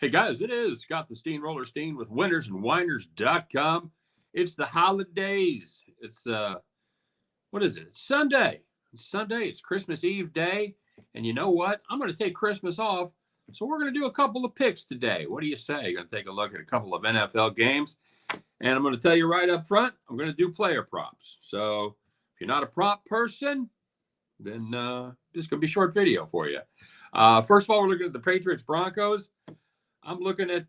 Hey guys, it is Scott the Steehnroller Steehn with winnersandwhiners.com. It's the holidays. It's what is it? It's Sunday. It's Sunday. It's Christmas Eve day. And you know what? I'm going to take Christmas off. So we're going to do a couple of picks today. What do you say? You're going to take a look at a couple of NFL games. And I'm going to tell you right up front, I'm going to do player props. So if you're not a prop person, then this is going to be a short video for you. First of all, we're looking at the Patriots Broncos. I'm looking at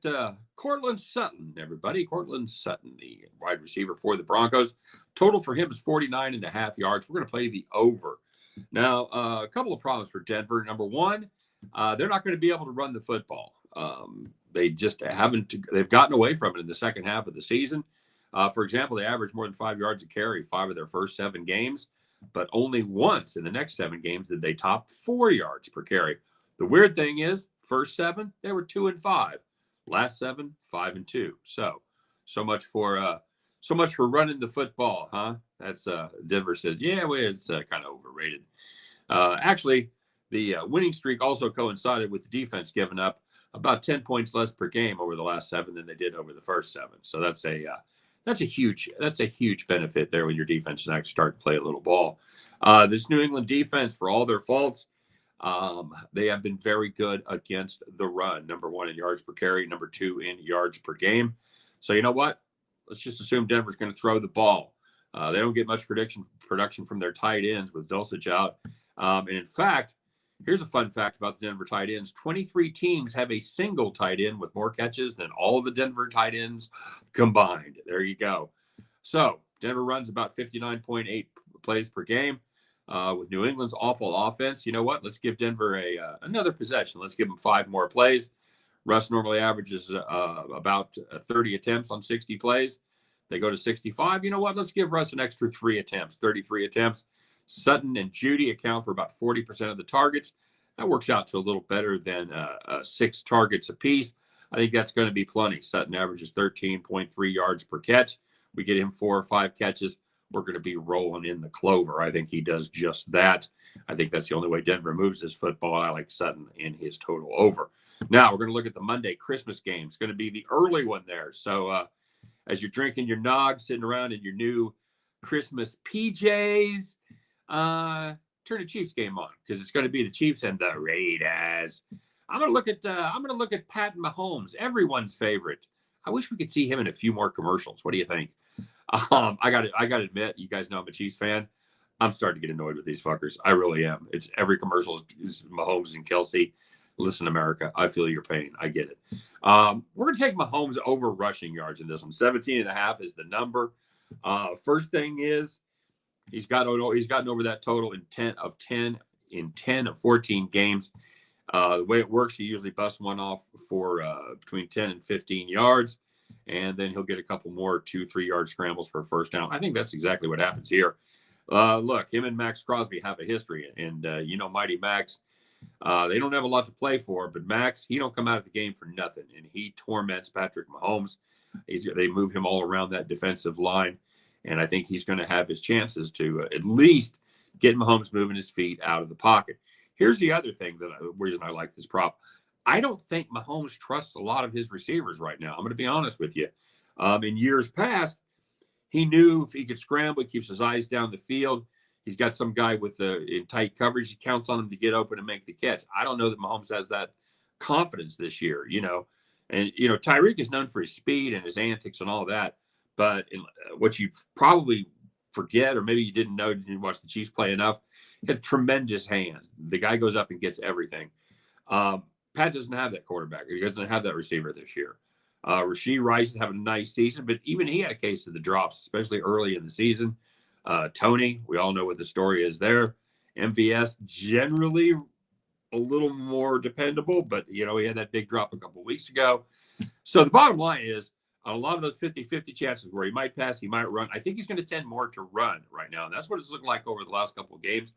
Courtland Sutton, everybody. Courtland Sutton, the wide receiver for the Broncos. Total for him is 49.5 yards. We're going to play the over. Now, a couple of problems for Denver. Number one, they're not going to be able to run the football. They just haven't. They've gotten away from it in the second half of the season. For example, they averaged more than 5 yards a carry 5 of their first 7 games, but only once in the next 7 games did they top 4 yards per carry. The weird thing is, first 7, they were 2-5. Last 7, 5-2. So much for running the football, huh? That's Denver said, yeah, well, it's kind of overrated. Actually, the winning streak also coincided with the defense giving up about 10 points less per game over the last 7 than they did over the first 7. So that's a huge benefit there when your defense is actually starting to play a little ball. This New England defense, for all their faults, they have been very good against the run. Number 1 in yards per carry, number 2 in yards per game. So you know what? Let's just assume Denver's going to throw the ball. They don't get much production from their tight ends with Dulcich out. And in fact, here's a fun fact about the Denver tight ends. 23 teams have a single tight end with more catches than all the Denver tight ends combined. There you go. So Denver runs about 59.8 plays per game. With New England's awful offense, you know what? Let's give Denver another possession. Let's give them 5 more plays. Russ normally averages about 30 attempts on 60 plays. They go to 65. You know what? Let's give Russ an extra 3 attempts, 33 attempts. Sutton and Judy account for about 40% of the targets. That works out to a little better than 6 targets apiece. I think that's going to be plenty. Sutton averages 13.3 yards per catch. We get him 4 or 5 catches. We're going to be rolling in the clover. I think he does just that. I think that's the only way Denver moves this football. I like Sutton in his total over. Now, we're going to look at the Monday Christmas game. It's going to be the early one there. So as you're drinking your nog, sitting around in your new Christmas PJs, turn the Chiefs game on because it's going to be the Chiefs and the Raiders. I'm going to look at Pat Mahomes, everyone's favorite. I wish we could see him in a few more commercials. What do you think? I got to admit, you guys know I'm a Chiefs fan. I'm starting to get annoyed with these fuckers. I really am. It's every commercial is Mahomes and Kelsey. Listen, America, I feel your pain. I get it. We're going to take Mahomes over rushing yards in this one. 17.5 is the number. First thing is he's gotten over that total in 10 of 14 games. The way it works, he usually busts one off for between 10 and 15 yards. And then he'll get a couple more 2-3 yard scrambles for a first down. I think that's exactly what happens here. Look, him and Max Crosby have a history. And, Mighty Max, they don't have a lot to play for. But Max, he don't come out of the game for nothing. And he torments Patrick Mahomes. They move him all around that defensive line. And I think he's going to have his chances to at least get Mahomes moving his feet out of the pocket. Here's the other thing the reason I like this prop. I don't think Mahomes trusts a lot of his receivers right now. I'm going to be honest with you. In years past, he knew if he could scramble, he keeps his eyes down the field. He's got some guy in tight coverage. He counts on him to get open and make the catch. I don't know that Mahomes has that confidence this year, And, Tyreek is known for his speed and his antics and all that. But what you probably forget, or maybe you didn't know, didn't watch the Chiefs play enough, he has tremendous hands. The guy goes up and gets everything. Pat doesn't have that quarterback. He doesn't have that receiver this year. Rashee Rice is having a nice season, but even he had a case of the drops, especially early in the season. Tony, we all know what the story is there. MVS, generally a little more dependable, but, he had that big drop a couple of weeks ago. So the bottom line is, on a lot of those 50-50 chances where he might pass, he might run, I think he's going to tend more to run right now. And that's what it's looking like over the last couple of games.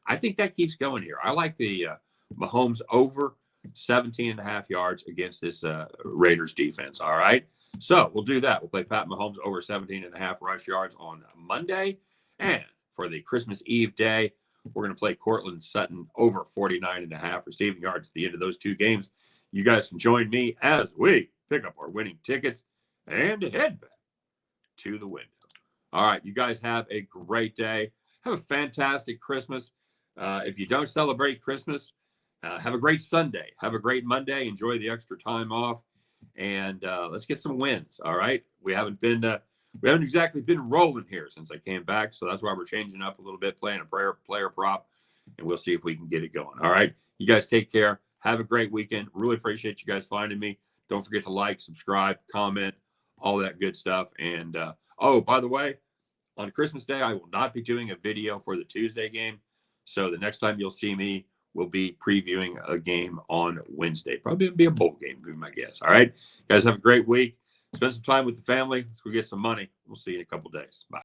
I think that keeps going here. I like the Mahomes over 17.5 yards against this Raiders defense. All right. So we'll do that. We'll play Pat Mahomes over 17.5 rush yards on Monday. And for the Christmas Eve day, we're going to play Courtland Sutton over 49.5 receiving yards at the end of those 2 games. You guys can join me as we pick up our winning tickets and head back to the window. All right, you guys have a great day. Have a fantastic Christmas. If you don't celebrate Christmas, have a great Sunday. Have a great Monday. Enjoy the extra time off, and let's get some wins. All right, we haven't exactly been rolling here since I came back, so that's why we're changing up a little bit, playing a player prop, and we'll see if we can get it going. All right, you guys take care. Have a great weekend. Really appreciate you guys finding me. Don't forget to like, subscribe, comment, all that good stuff. And oh, by the way, on Christmas Day, I will not be doing a video for the Tuesday game. So the next time you'll see me, we'll be previewing a game on Wednesday. Probably be a bowl game, would be my guess. All right, guys, have a great week. Spend some time with the family. Let's go get some money. We'll see you in a couple days. Bye.